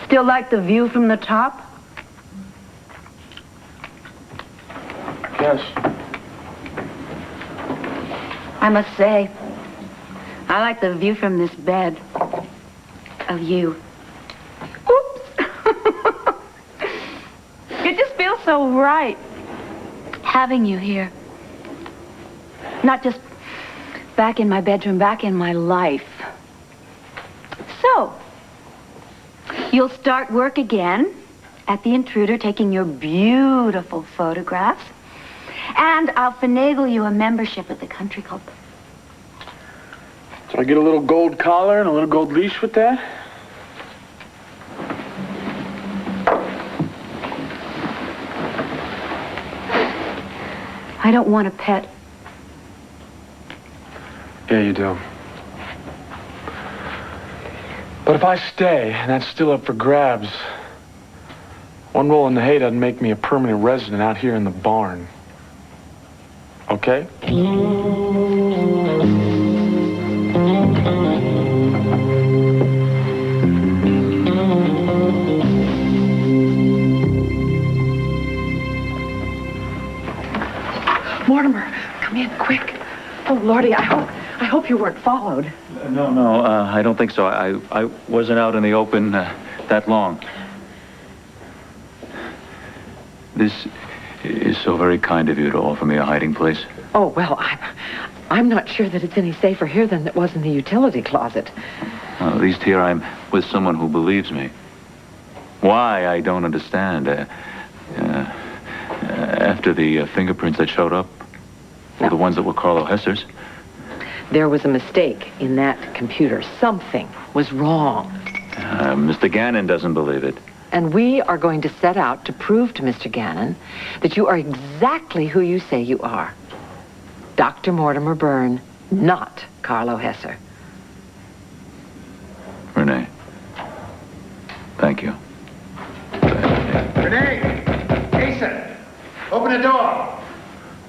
Still like the view from the top? Yes. I must say, I like the view from this bed of you. Oops. It just feels so right having you here. Not just back in my bedroom, back in my life. So, you'll start work again at the Intruder, taking your beautiful photographs. And I'll finagle you a membership at the country club. So I get a little gold collar and a little gold leash with that? I don't want a pet. Yeah, you do. But if I stay, and that's still up for grabs, one roll in the hay doesn't make me a permanent resident out here in the barn. Okay? Mortimer, come in, quick. Oh, Lordy, I hope you weren't followed. No, I don't think so. I wasn't out in the open that long. This is so very kind of you to offer me a hiding place. Oh, well, I'm not sure that it's any safer here than it was in the utility closet. At least here I'm with someone who believes me. Why, I don't understand. After the fingerprints that showed up, were the ones that were Carlo Hesser's. There was a mistake in that computer. Something was wrong. Mr. Gannon doesn't believe it. And we are going to set out to prove to Mr. Gannon that you are exactly who you say you are. Dr. Mortimer Byrne, not Carlo Hesser. Renee, thank you. Renee! Jason! Open the door!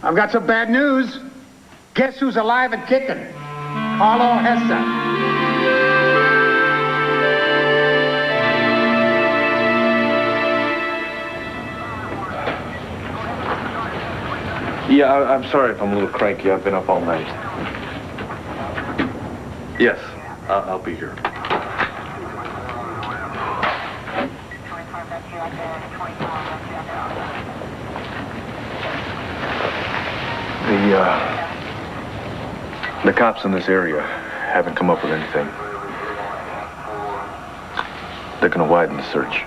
I've got some bad news. Guess who's alive and kicking? Carlo Hesser. Yeah, I'm sorry if I'm a little cranky. I've been up all night. Yes, I'll be here. The cops in this area haven't come up with anything. They're gonna widen the search.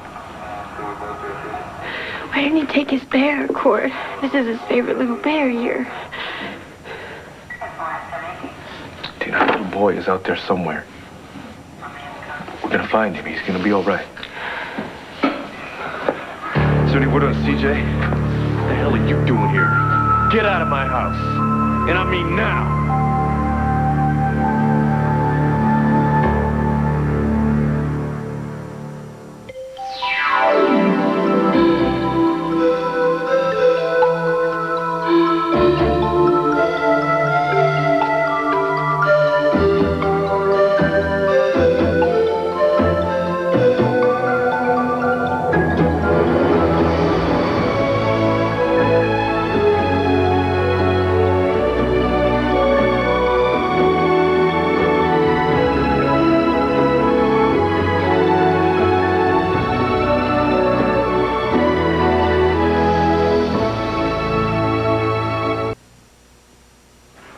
Why didn't he take his bear, Court? This is his favorite little bear here. Tina, that little boy is out there somewhere. We're gonna find him. He's gonna be all right. Is there any word on CJ? What the hell are you doing here? Get out of my house. And I mean now.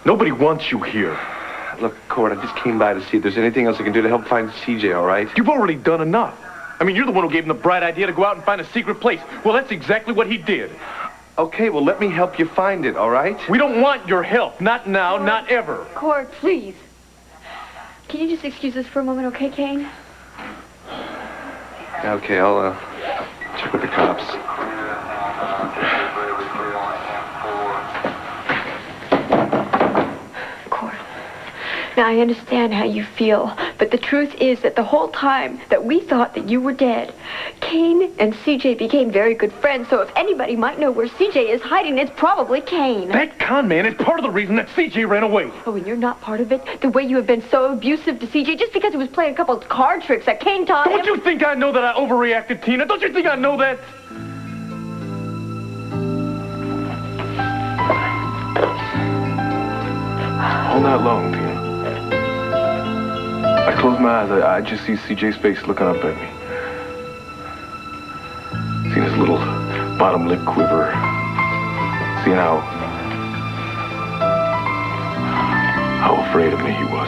Nobody wants you here. Look, Court, I just came by to see if there's anything else I can do to help find CJ, all right? You've already done enough. I mean, you're the one who gave him the bright idea to go out and find a secret place. Well, that's exactly what he did. Okay, well, let me help you find it, all right? We don't want your help. Not now, not ever. Court, please. Can you just excuse us for a moment, okay, Kane? Okay, I'll check with the cops. Now, I understand how you feel, But the truth is that the whole time that we thought that you were dead, Kane and CJ became very good friends. So if anybody might know where CJ is hiding, it's probably Kane. That con man is part of the reason that CJ ran away. Oh, and you're not part of it? The way you have been so abusive to CJ just because he was playing a couple of card tricks that Kane taught him. Don't you think I know that I overreacted, Tina? Don't you think I know that? All night long, Tina. I close my eyes, I just see CJ's face looking up at me. Seeing his little bottom lip quiver. Seeing how afraid of me he was.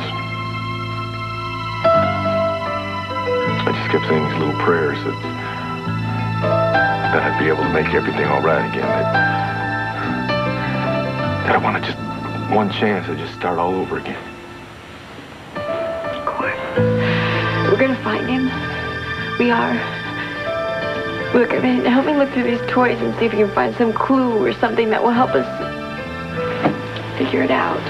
I just kept saying these little prayers that I'd be able to make everything all right again. That I wanted just one chance to just start all over again. We're gonna find him. We are. Look, I mean, help me look through these toys and see if we can find some clue or something that will help us figure it out.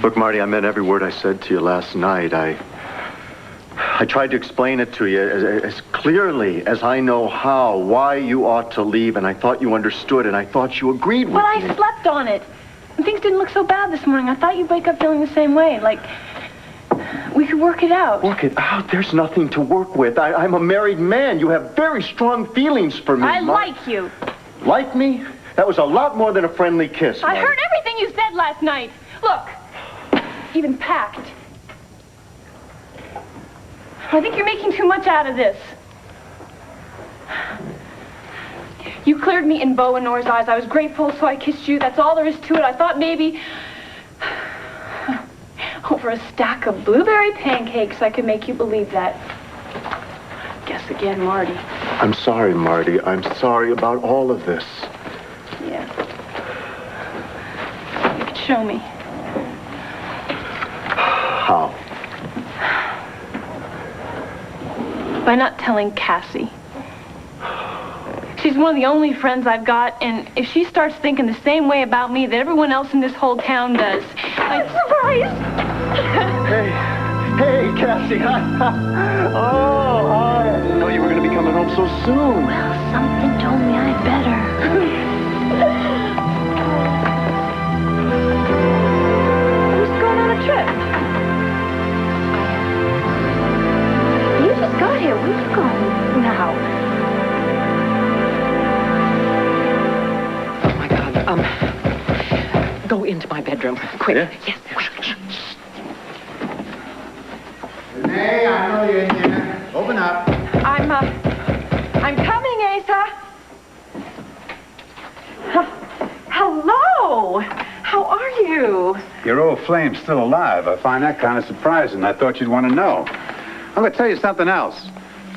Look, Marty, I meant every word I said to you last night. I tried to explain it to you as clearly as I know how, why you ought to leave, and I thought you understood, and I thought you agreed with me. Well, I slept on it. And things didn't look so bad this morning. I thought you'd wake up feeling the same way, like we could work it out. Work it out? There's nothing to work with. I'm a married man. You have very strong feelings for me. I like you. Like me? That was a lot more than a friendly kiss, I Marty. heard everything you said last night. Look, even packed. I think you're making too much out of this. You cleared me in Bo and Nora's eyes. I was grateful, so I kissed you. That's all there is to it. I thought maybe over a stack of blueberry pancakes I could make you believe that. Guess again, Marty. I'm sorry, Marty. I'm sorry about all of this. Yeah. You could show me. How? By not telling Cassie. She's one of the only friends I've got, and if she starts thinking the same way about me that everyone else in this whole town does, I'm surprised. Hey, Cassie. Hi. Oh, hi. I didn't know you were going to be coming home so soon. Well, something told me I'd better. Who's going on a trip? You just got here. Where you going now? Oh, my God. Go into my bedroom. Quick. Yeah? Yes. Renee, I know you're in here. Open up. I'm coming, Asa. Hello. How are you? Your old flame's still alive. I find that kind of surprising. I thought you'd want to know. I'm going to tell you something else.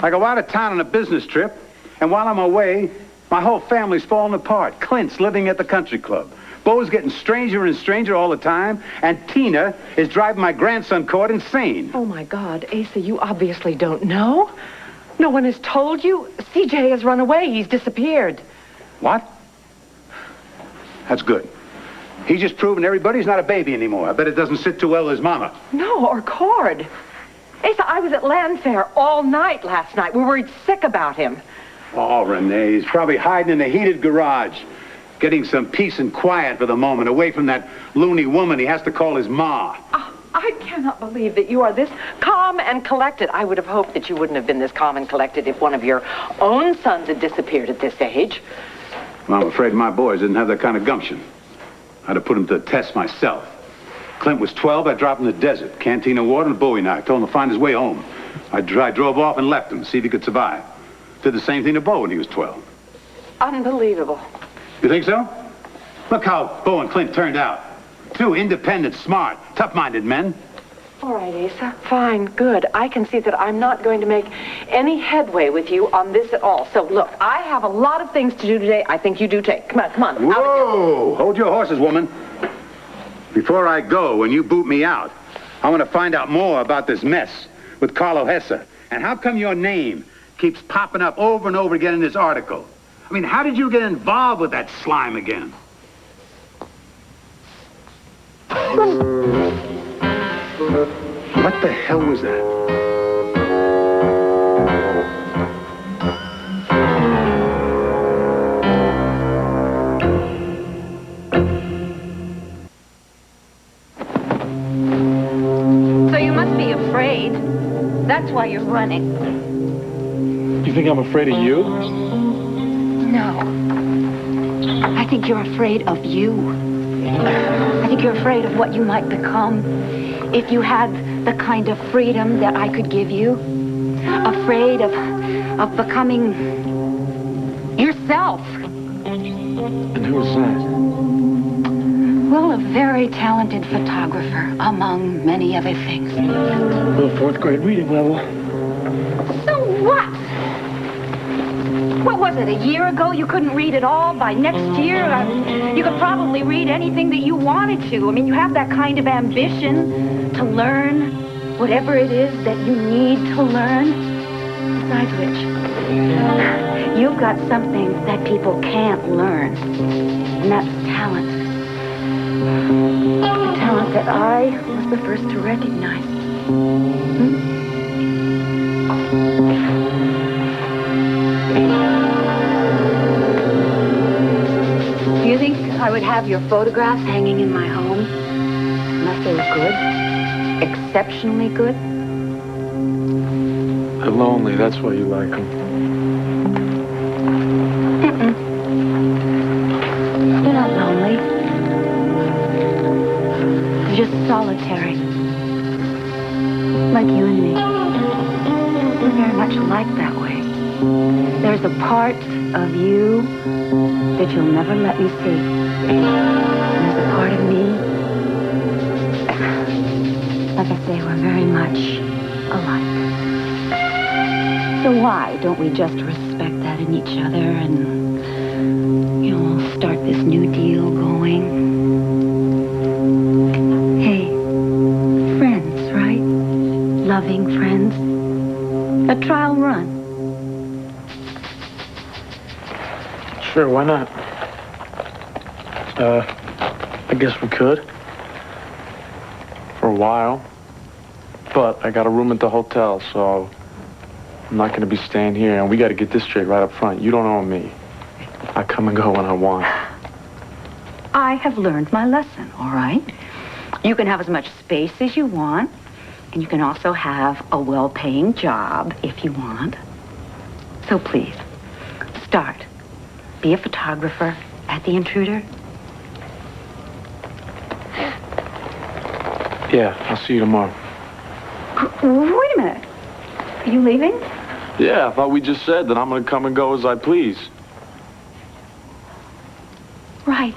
I go out of town on a business trip, and while I'm away, my whole family's falling apart. Clint's living at the country club. Bo's getting stranger and stranger all the time, and Tina is driving my grandson Cord insane. Oh, my God. Asa, you obviously don't know. No one has told you. CJ has run away. He's disappeared. What? That's good. He's just proving everybody he's not a baby anymore. I bet it doesn't sit too well with his mama. No, or Cord. Asa, I was at Land Fair all night last night. We were sick about him. Oh, Renee, he's probably hiding in a heated garage, getting some peace and quiet for the moment, away from that loony woman he has to call his ma. I cannot believe that you are this calm and collected. I would have hoped that you wouldn't have been this calm and collected if one of your own sons had disappeared at this age. Well, I'm afraid my boys didn't have that kind of gumption. I'd have put him to the test myself. Clint was 12, I dropped him in the desert. Canteen of water and a Bowie knife. Told him to find his way home. I drove off and left him, see if he could survive. Did the same thing to Bo when he was 12. Unbelievable. You think so? Look how Bo and Clint turned out. Two independent, smart, tough-minded men. All right, Asa. Fine, good. I can see that I'm not going to make any headway with you on this at all. So, look, I have a lot of things to do today. I think you do take. Come on, come on. Whoa! Hold your horses, woman. Before I go, when you boot me out, I want to find out more about this mess with Carlo Hesse. And how come your name keeps popping up over and over again in this article? I mean, how did you get involved with that slime again? What the hell was that? So you must be afraid. That's why you're running. You think I'm afraid of you? No. I think you're afraid of you. I think you're afraid of what you might become if you had the kind of freedom that I could give you. Afraid of becoming yourself. And who is that? Well, a very talented photographer, among many other things. Well, fourth grade reading level. So what? What was it, a year ago you couldn't read at all? By next year, you could probably read anything that you wanted to. I mean, you have that kind of ambition to learn whatever it is that you need to learn. Besides which, you've got something that people can't learn, and that's talent. The talent that I was the first to recognize. Do you think I would have your photographs hanging in my home unless they were good? Exceptionally good? They're lonely, that's why you like them. They're not lonely. They're just solitary. Like you and me. We're very much alike that way. There's a part of you that you'll never let me see. And there's a part of me. Like I say, we're very much alike. So why don't we just respect that in each other and, start this new deal going? Hey, friends, right? Loving friends. A trial run. Sure, why not? I guess we could. For a while. But I got a room at the hotel, so I'm not going to be staying here. And we got to get this straight right up front. You don't own me. I come and go when I want. I have learned my lesson, all right? You can have as much space as you want, and you can also have a well-paying job if you want. So please, start. Be a photographer at the Intruder. Yeah, I'll see you tomorrow. Wait a minute. Are you leaving? Yeah, I thought we just said that I'm going to come and go as I please. Right.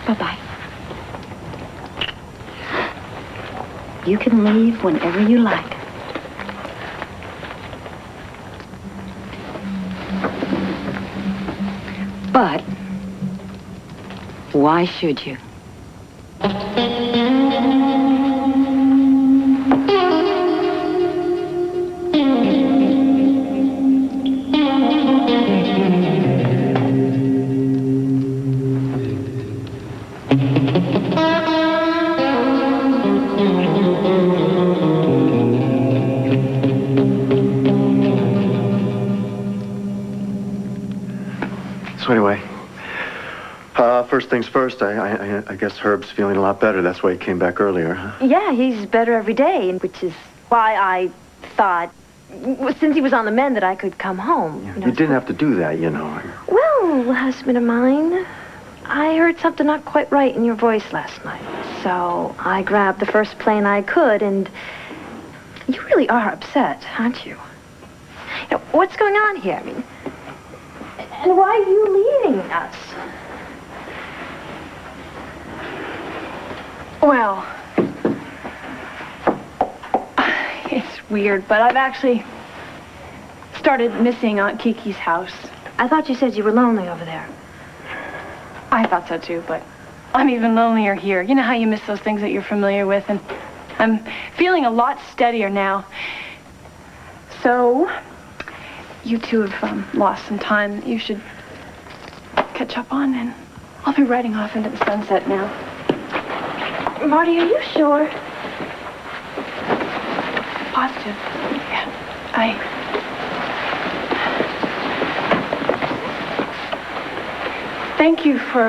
Bye-bye. You can leave whenever you like. But why should you? So anyway, first things first, I guess Herb's feeling a lot better. That's why he came back earlier, huh? Yeah, he's better every day, which is why I thought, since he was on the mend, that I could come home. Yeah, you didn't have to do that, you know. Well, husband of mine, I heard something not quite right in your voice last night. So I grabbed the first plane I could, and you really are upset, aren't you? What's going on here? I mean, and why are you leaving us? Well, weird, but I've actually started missing Aunt Kiki's house. I thought you said you were lonely over there. I thought so too, but I'm even lonelier here. You know how you miss those things that you're familiar with, and I'm feeling a lot steadier now. So, you two have lost some time that you should catch up on, and I'll be riding off into the sunset now. Marty, are you sure? Positive. Yeah, Thank you for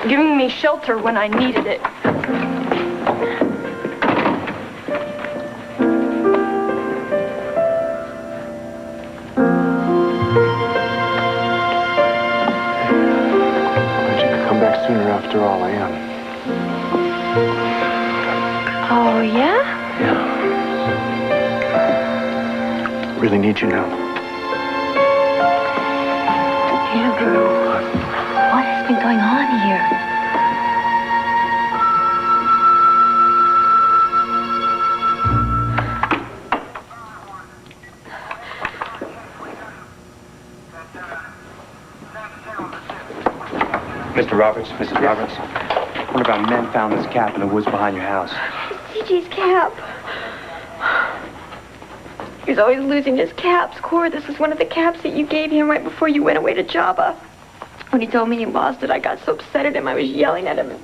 giving me shelter when I needed it. Glad you could come back sooner after all, I am. Oh, yeah? Yeah. Really need you now. Andrew, what has been going on here? Mr. Roberts, Mrs. Roberts. One of our men found this cap in the woods behind your house. CJ's cap. He was always losing his caps. Cora, this was one of the caps that you gave him right before you went away to Java. When he told me he lost it, I got so upset at him, I was yelling at him.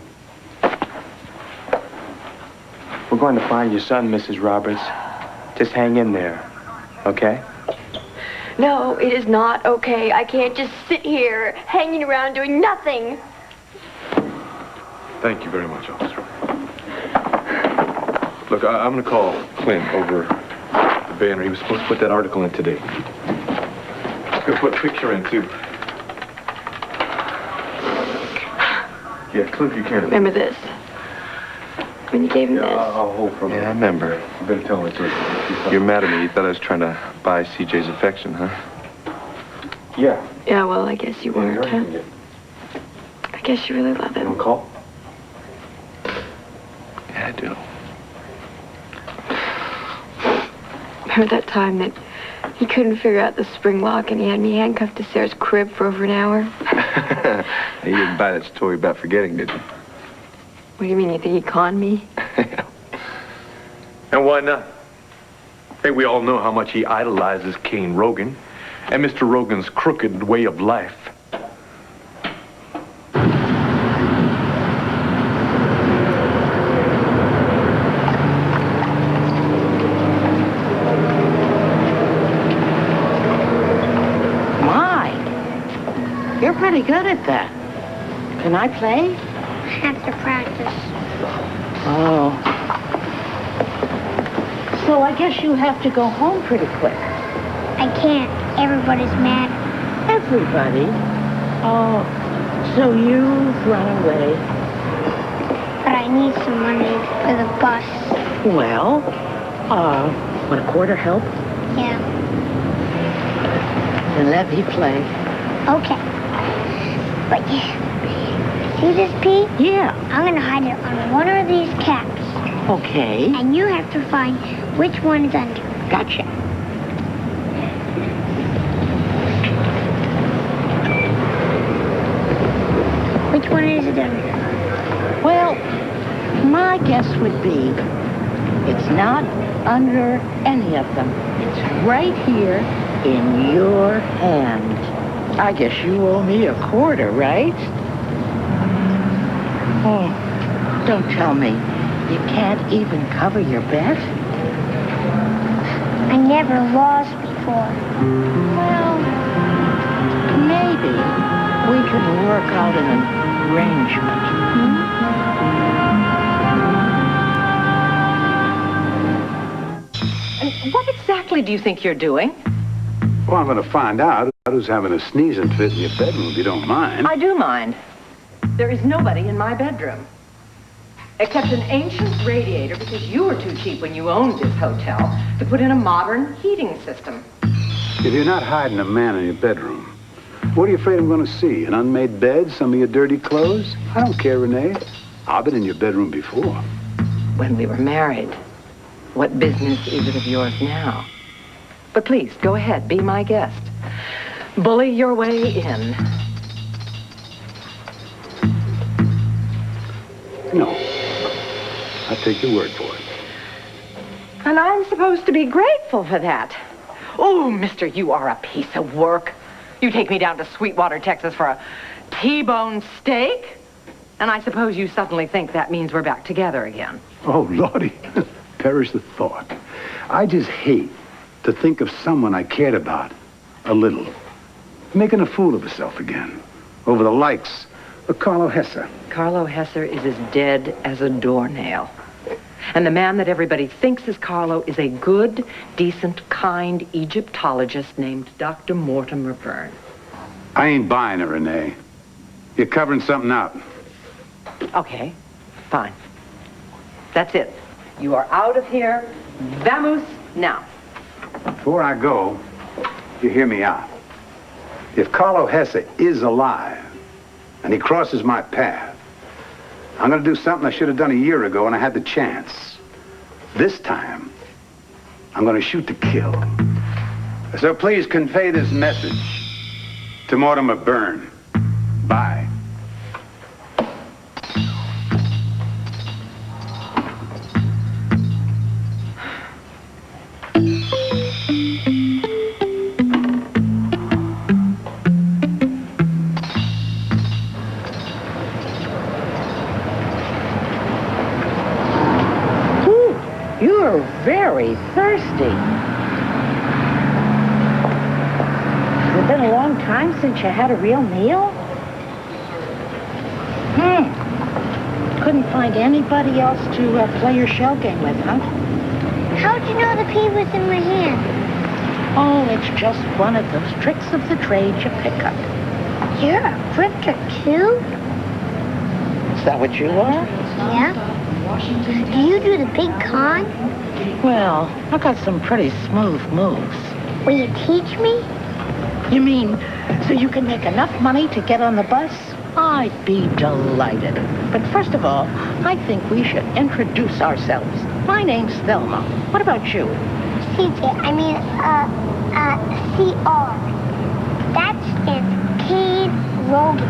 We're going to find your son, Mrs. Roberts. Just hang in there, okay? No, it is not okay. I can't just sit here hanging around doing nothing. Thank you very much, officer. Look, I'm going to call Clint over the banner. He was supposed to put that article in today. He's going to put a picture in, too. Yeah, Clint Buchanan. Remember this? When you gave him this? I'll hold from Yeah, I remember. You better tell him it's urgent. You're mad at me. You thought I was trying to buy CJ's affection, huh? Yeah. Yeah, well, I guess you weren't, huh? I guess you really love You want him. to call? Yeah, I do. Remember that time that he couldn't figure out the spring lock and he had me handcuffed to Sarah's crib for over an hour? You didn't buy that story about forgetting, did you? What do you mean? You think he conned me? And why not? Hey, we all know how much he idolizes Kane Rogan and Mr. Rogan's crooked way of life. My, you're pretty good at that. Can I play? Have to practice. Oh. So I guess you have to go home pretty quick. I can't. Everybody's mad. Everybody? Oh, so you've run away. But I need some money for the bus. Well, would a quarter help? Yeah. Then let me play. Okay. But see this pea? Yeah. I'm gonna hide it on one of these caps. Okay. And you have to find which one is under. Gotcha. Which one is it under? Well, my guess would be it's not under any of them. It's right here in your hand. I guess you owe me a quarter, right? Oh, don't tell me. You can't even cover your bet? I never lost before. Well, maybe we could work out an arrangement. And what exactly do you think you're doing? Well, I'm going to find out who's having a sneezing fit in your bedroom, if you don't mind. I do mind. There is nobody in my bedroom. Except an ancient radiator because you were too cheap when you owned this hotel to put in a modern heating system. If you're not hiding a man in your bedroom, what are you afraid I'm going to see? An unmade bed? Some of your dirty clothes? I don't care, Renee. I've been in your bedroom before. when we were married. What business is it of yours now? But please, go ahead, be my guest. Bully your way in. No. I'll take your word for it. And I'm supposed to be grateful for that. Oh, mister, you are a piece of work. You take me down to Sweetwater, Texas for a T-bone steak? And I suppose you suddenly think that means we're back together again. Oh, Lordy. Perish the thought. I just hate to think of someone I cared about a little making a fool of herself again over the likes of Carlo Hesse. Carlo Hesse is as dead as a doornail. And the man that everybody thinks is Carlo is a good, decent, kind Egyptologist named Dr. Mortimer Byrne. I ain't buying it, Renee. You're covering something up. Okay, fine. That's it. You are out of here. Vamos now. Before I go, you hear me out. If Carlo Hesse is alive and he crosses my path, I'm going to do something I should have done a year ago when I had the chance. This time, I'm going to shoot to kill. So please convey this message to Mortimer Byrne. Bye. You're very thirsty. Has it been a long time since you had a real meal? Couldn't find anybody else to play your shell game with, huh? How'd you know the pea was in my hand? Oh, it's just one of those tricks of the trade you pick up. You're a drifter, too? Is that what you are? Yeah. Do you do the big con? Well, I've got some pretty smooth moves. Will you teach me? You mean so you can make enough money to get on the bus? I'd be delighted. But first of all, I think we should introduce ourselves. My name's Thelma. What about you? CJ, CR. That stands Kane Rogan.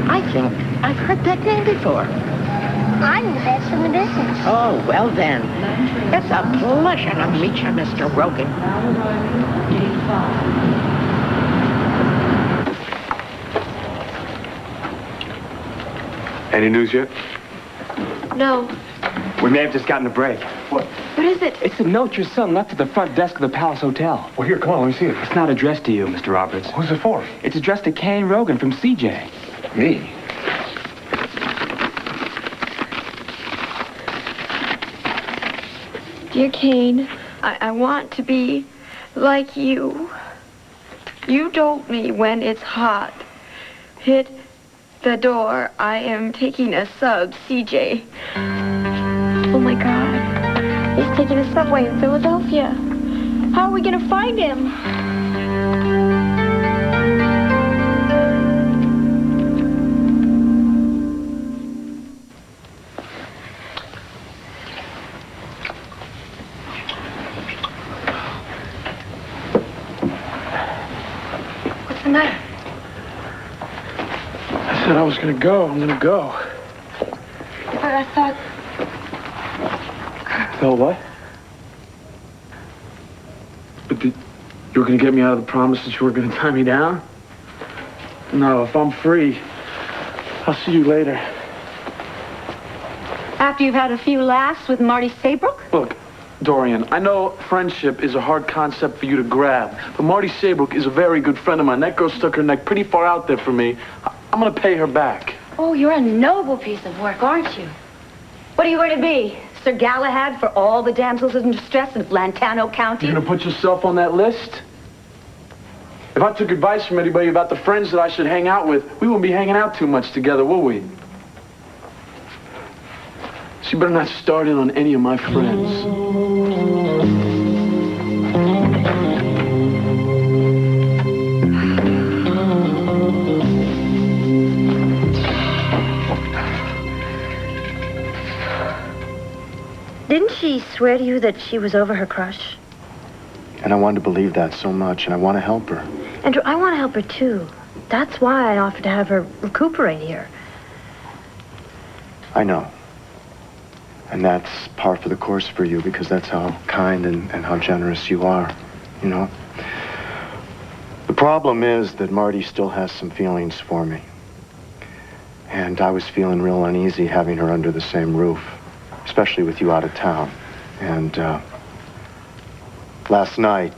I think I've heard that name before. I'm the best in the business. Oh, well then. It's a pleasure to meet you, Mr. Rogan. Any news yet? No. We may have just gotten a break. What? What is it? It's a note your son left at the front desk of the Palace Hotel. Well, here, come on, let me see it. It's not addressed to you, Mr. Roberts. Who's it for? It's addressed to Kane Rogan from CJ. Me? Dear Kane, I want to be like you. You told me when it's hot. Hit the door. I am taking a sub, CJ. Oh my God. He's taking a subway in Philadelphia. How are we going to find him? What's the matter? I said I was gonna go. I'm gonna go. But I thought... No, what? But you were gonna get me out of the promise that you were gonna tie me down? No, if I'm free, I'll see you later. After you've had a few laughs with Marty Saybrook? Look, Dorian, I know friendship is a hard concept for you to grab, but Marty Saybrook is a very good friend of mine. That girl stuck her neck pretty far out there for me. I'm gonna pay her back. Oh, you're a noble piece of work, aren't you? What are you going to be? Sir Galahad for all the damsels in distress in Lantano County? You're gonna put yourself on that list? If I took advice from anybody about the friends that I should hang out with, we wouldn't be hanging out too much together, will we? So you better not start in on any of my friends. Didn't she swear to you that she was over her crush? And I wanted to believe that so much, and I want to help her. Andrew, I want to help her too. That's why I offered to have her recuperate here. I know. And that's par for the course for you, because that's how kind and how generous you are, you know? The problem is that Marty still has some feelings for me. And I was feeling real uneasy having her under the same roof, especially with you out of town. And last night,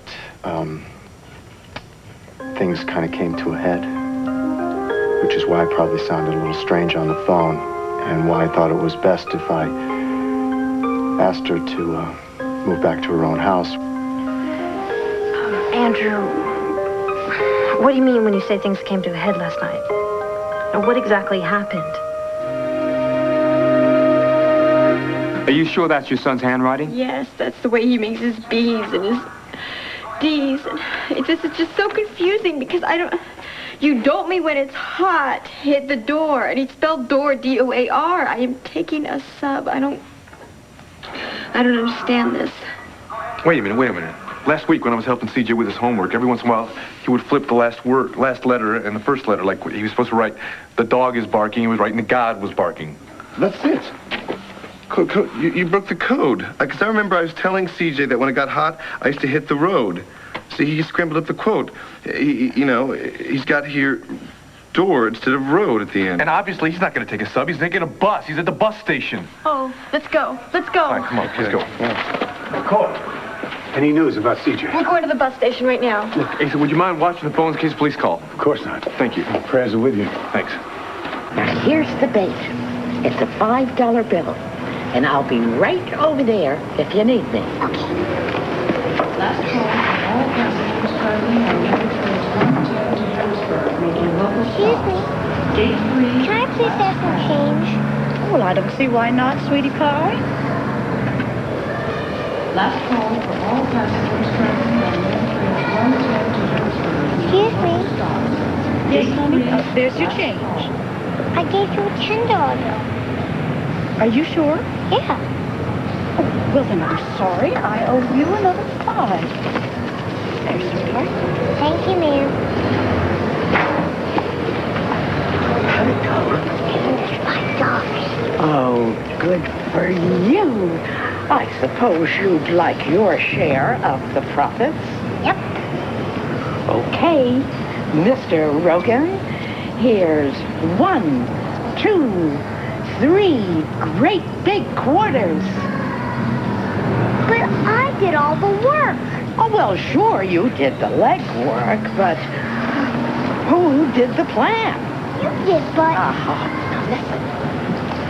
things kind of came to a head, which is why I probably sounded a little strange on the phone, and why I thought it was best if I asked her to move back to her own house. Andrew, what do you mean when you say things came to a head last night? Now, what exactly happened? Are you sure that's your son's handwriting? Yes, that's the way he makes his B's and his D's. And it's just so confusing because I don't... You dope me when it's hot. Hit the door. And he spelled door, D-O-A-R. I am taking a sub. I don't understand this. Wait a minute. Last week when I was helping CJ with his homework, every once in a while, he would flip the last letter and the first letter. Like he was supposed to write, the dog is barking. He was writing, the God was barking. That's it. You broke the code. Because I remember I was telling CJ that when it got hot, I used to hit the road. See, he scrambled up the quote. He's got here door instead of road at the end. And obviously, he's not going to take a sub. He's taking a bus. He's at the bus station. Oh, let's go. Let's go. All right, come on, let's go. Court, any news about CJ? We're going to the bus station right now. Look, Asa, would you mind watching the phone in case police call? Of course not. Thank you. Prayers are with you. Thanks. Now, here's the bait. It's a $5 bill. And I'll be right over there if you need me. Last call, all passengers traveling on Trains 110 to Harrisburg, making local Excuse stops. me. Gate 3. Can I please have some change? Well, I don't see why not, sweetie pie. Last call for all passengers traveling on Trains 110 to Harrisburg. Excuse me. Yes, honey. There's your change. I gave you a $10 bill. Are you sure? Yeah. Oh, well, then I'm sorry. I owe you another $5. There's sweetheart. Thank you, ma'am. $5. Oh, good for you. I suppose you'd like your share of the profits? Yep. Okay, Mr. Rogan, here's 1, 2, 3 great big quarters. But I did all the work. Oh, well, sure, you did the legwork, but who did the plan? You did, but... Now listen,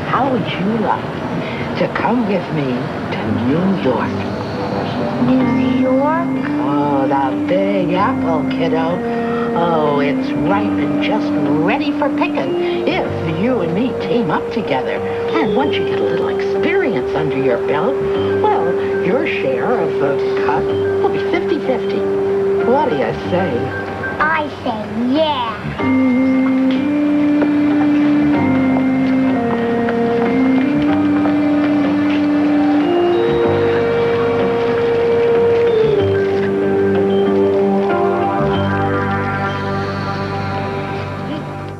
how would you like to come with me to New York? New York? Oh, the Big Apple, kiddo. Oh, it's ripe and just ready for picking if you and me team up together. And once you get a little experience under your belt, well, your share of the cut will be 50-50. What do you say? I say yeah.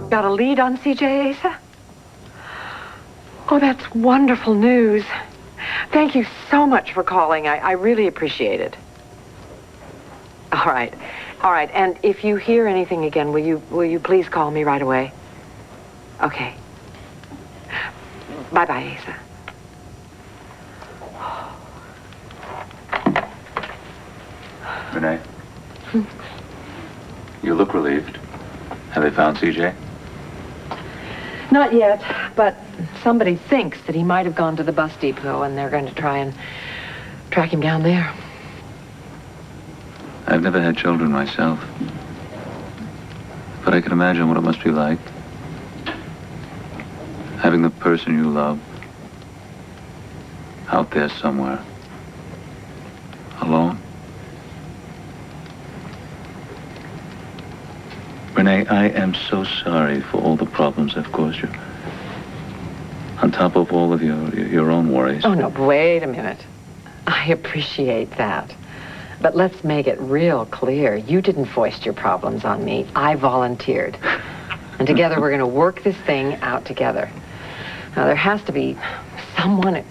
Got a lead on CJ, Asa? Oh, that's wonderful news. Thank you so much for calling. I really appreciate it. All right. And if you hear anything again, will you please call me right away? Okay. Bye-bye, Asa. Renee? You look relieved. Have they found CJ? Not yet, but somebody thinks that he might have gone to the bus depot, and they're going to try and track him down there. I've never had children myself. But I can imagine what it must be like. Having the person you love out there somewhere. Alone. Renee, I am so sorry for all the problems I've caused you. On top of all of your own worries. Oh, no, wait a minute. I appreciate that. But let's make it real clear. You didn't foist your problems on me. I volunteered. And together we're going to work this thing out together. Now, there has to be someone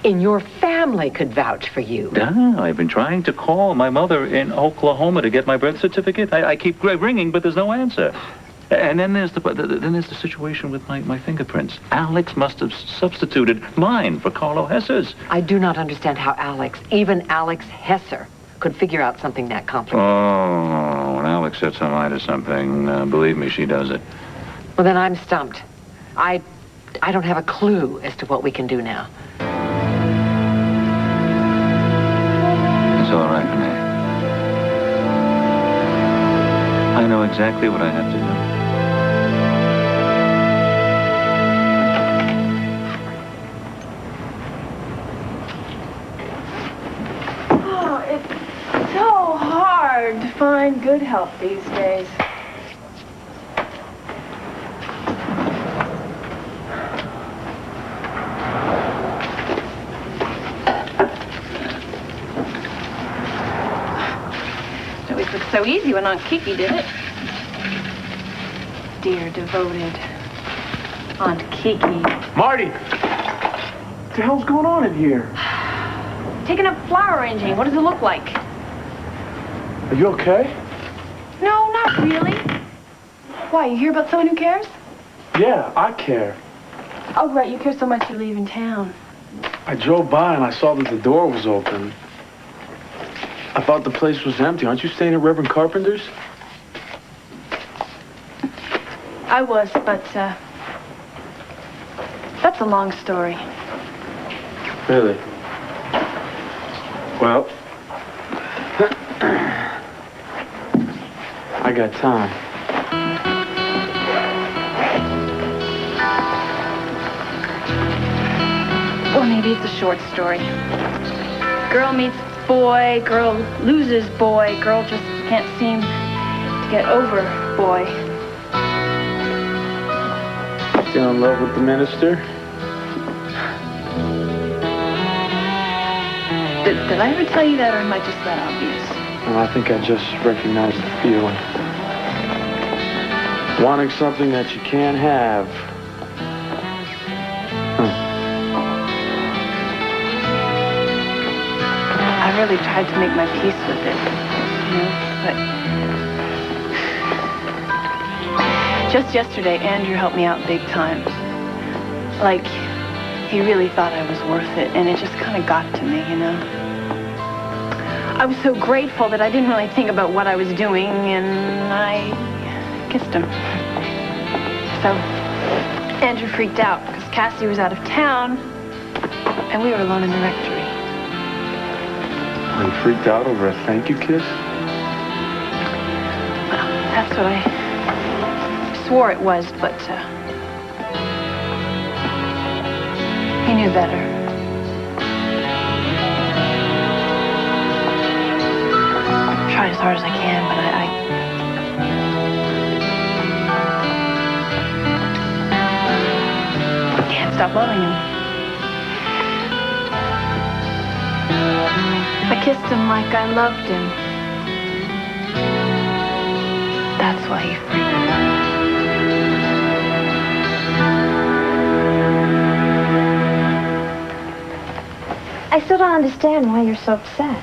in your family could vouch for you. Yeah, I've been trying to call my mother in Oklahoma to get my birth certificate. I keep ringing, but there's no answer. And then there's the situation with my fingerprints. Alex must have substituted mine for Carlo Hesser's. I do not understand how even Alex Hesser, could figure out something that complicated. Oh, when Alex sets her mind to something, believe me, she does it. Well, then I'm stumped. I don't have a clue as to what we can do now. It's all right, Renee. I know exactly what I have to do. Oh, it's so hard to find good help these days. It was so easy when Aunt Kiki did it. Dear, devoted Aunt Kiki. Marty! What the hell's going on in here? Taking up flower arranging. What does it look like? Are you okay? No, not really. Why, you hear about someone who cares? Yeah, I care. Oh, right, you care so much you're leaving town. I drove by and I saw that the door was open. I thought the place was empty. Aren't you staying at Reverend Carpenter's? I was, but, that's a long story. Really? Well, I got time. Or maybe it's a short story. Girl meets boy, girl loses boy, girl just can't seem to get over boy. Still in love with the minister? Did I ever tell you that, or am I just that obvious? Well, I think I just recognized the feeling. Wanting something that you can't have. I really tried to make my peace with it, you know, but just yesterday, Andrew helped me out big time. Like, he really thought I was worth it, and it just kind of got to me, you know. I was so grateful that I didn't really think about what I was doing, and I kissed him. So Andrew freaked out because Cassie was out of town, and we were alone in the rectory. Are you freaked out over a thank you kiss? Well, that's what I swore it was, but he knew better. I've tried as hard as I can, but I can't stop loving him. I kissed him like I loved him. That's why he freaked me out. I still don't understand why you're so upset.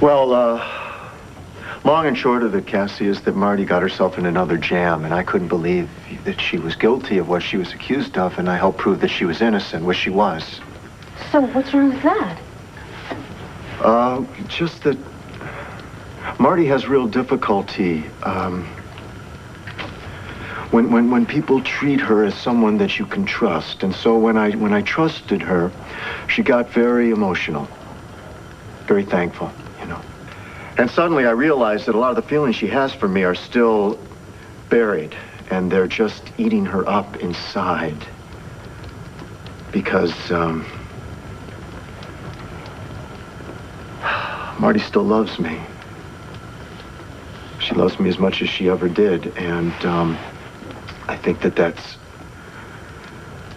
Well, long and short of it, Cassie, is that Marty got herself in another jam, and I couldn't believe that she was guilty of what she was accused of, and I helped prove that she was innocent, which she was. So what's wrong with that? Just that Marty has real difficulty, when people treat her as someone that you can trust. And so when I trusted her, she got very emotional, very thankful, you know. And suddenly I realized that a lot of the feelings she has for me are still buried, and they're just eating her up inside. Because, Marty still loves me. She loves me as much as she ever did, and I think that's,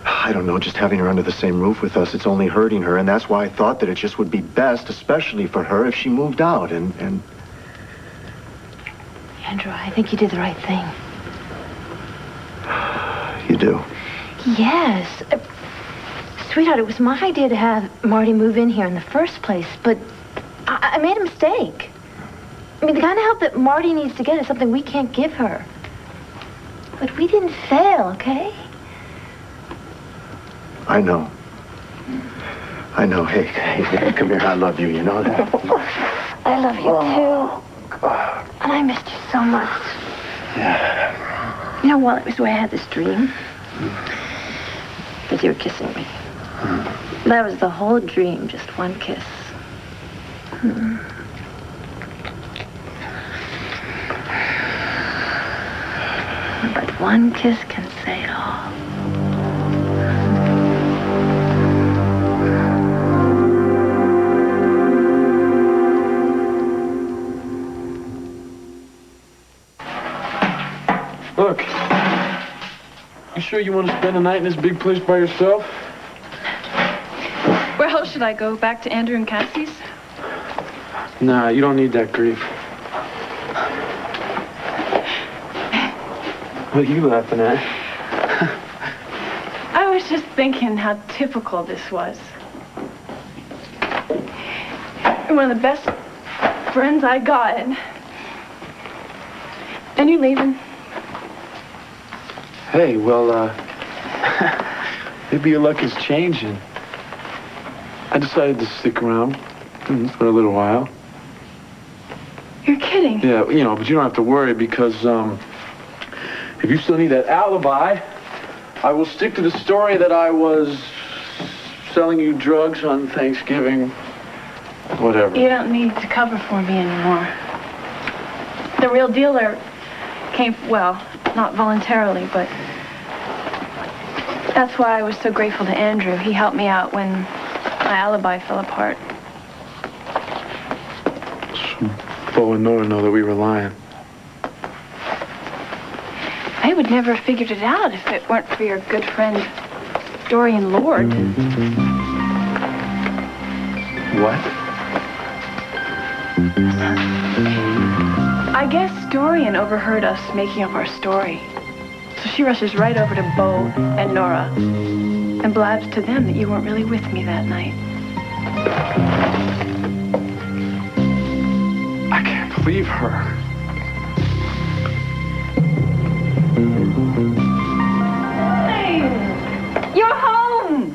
I don't know, just having her under the same roof with us, it's only hurting her, and that's why I thought that it just would be best, especially for her, if she moved out, and... Andrew, I think you did the right thing. You do? Yes. Sweetheart, it was my idea to have Marty move in here in the first place, but I made a mistake. I mean, the kind of help that Marty needs to get is something we can't give her. But we didn't fail, okay? I know. I know. Hey, come here. I love you. You know that? I love you, too. And I missed you so much. Yeah. You know, while it was away, I had this dream that you were kissing me. That was the whole dream, just one kiss. But one kiss can say it all. Look, you sure you want to spend the night in this big place by yourself? Where else should I go? Back to Andrew and Cassie's? Nah, you don't need that grief. What are you laughing at? I was just thinking how typical this was. You're one of the best friends I got. And you're leaving. Hey, well, maybe your luck is changing. I decided to stick around for a little while. You're kidding. Yeah, but you don't have to worry because, if you still need that alibi, I will stick to the story that I was selling you drugs on Thanksgiving. Whatever. You don't need to cover for me anymore. The real dealer came, well, not voluntarily, but that's why I was so grateful to Andrew. He helped me out when my alibi fell apart. So Bo and Nora know that we were lying. I would never have figured it out if it weren't for your good friend, Dorian Lord. What? I guess Dorian overheard us making up our story. So she rushes right over to Bo and Nora and blabs to them that you weren't really with me that night. I can't believe her. You're home!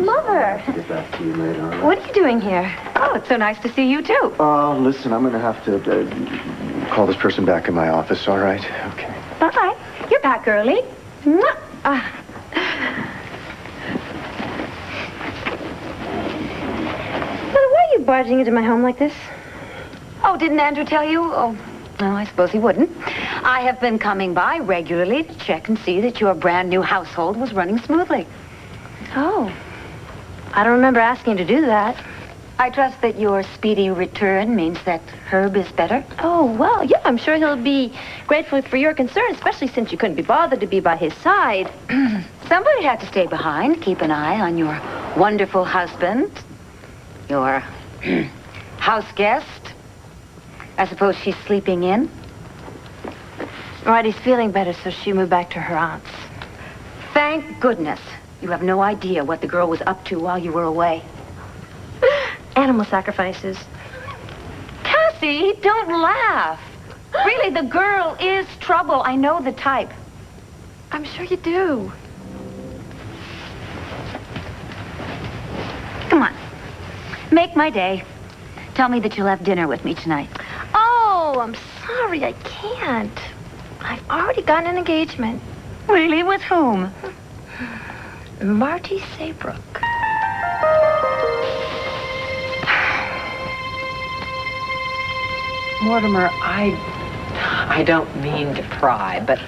Mother! Get back to you later. All right? What are you doing here? Oh, it's so nice to see you, too. Listen, I'm going to have to call this person back in my office, all right? Okay. All right. You're back early. Mwah. Mother, why are you barging into my home like this? Oh, didn't Andrew tell you? Oh, no, I suppose he wouldn't. I have been coming by regularly to check and see that your brand new household was running smoothly. Oh. I don't remember asking you to do that. I trust that your speedy return means that Herb is better. Oh, well, yeah, I'm sure he'll be grateful for your concern, especially since you couldn't be bothered to be by his side. Somebody had to stay behind, keep an eye on your wonderful husband, your house guest. I suppose she's sleeping in. Right, he's feeling better, so she moved back to her aunt's. Thank goodness. You have no idea what the girl was up to while you were away. Animal sacrifices. Cassie, don't laugh. Really, the girl is trouble. I know the type. I'm sure you do. Come on. Make my day. Tell me that you'll have dinner with me tonight. Oh, I'm sorry. I can't. I've already got an engagement. Really? With whom? Marty Saybrook. Mortimer, I don't mean to pry, but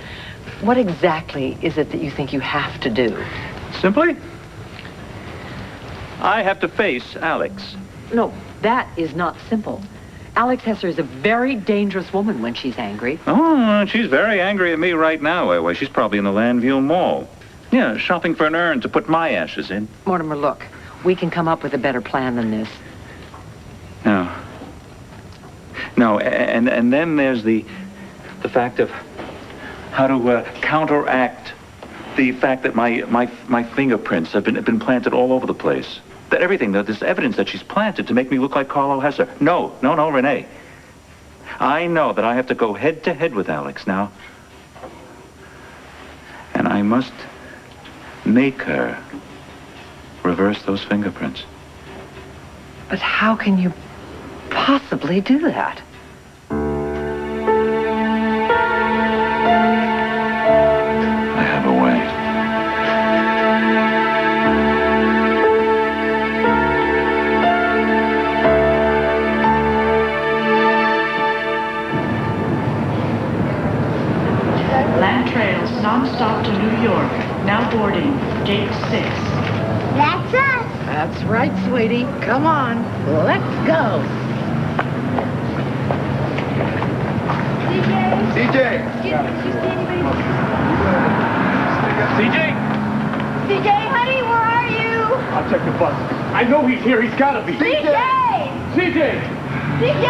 what exactly is it that you think you have to do? Simply, I have to face Alex. No, that is not simple. Alex Hesser is a very dangerous woman when she's angry. Oh, she's very angry at me right now. Why, she's probably in the Landview Mall. Yeah, shopping for an urn to put my ashes in. Mortimer, look, we can come up with a better plan than this. No, and then there's the fact of how to counteract the fact that my fingerprints have been planted all over the place. That everything, this evidence that she's planted to make me look like Carlo Hesser. No, Renee. I know that I have to go head to head with Alex now. And I must make her reverse those fingerprints. But how can you possibly do that? I have a way. Land trails non-stop to New York. Now boarding. Gate 6. That's us. That's right, sweetie. Come on. Let's go. CJ! CJ, honey, where are you? I'll check the bus. I know he's here. He's got to be. CJ! CJ! CJ!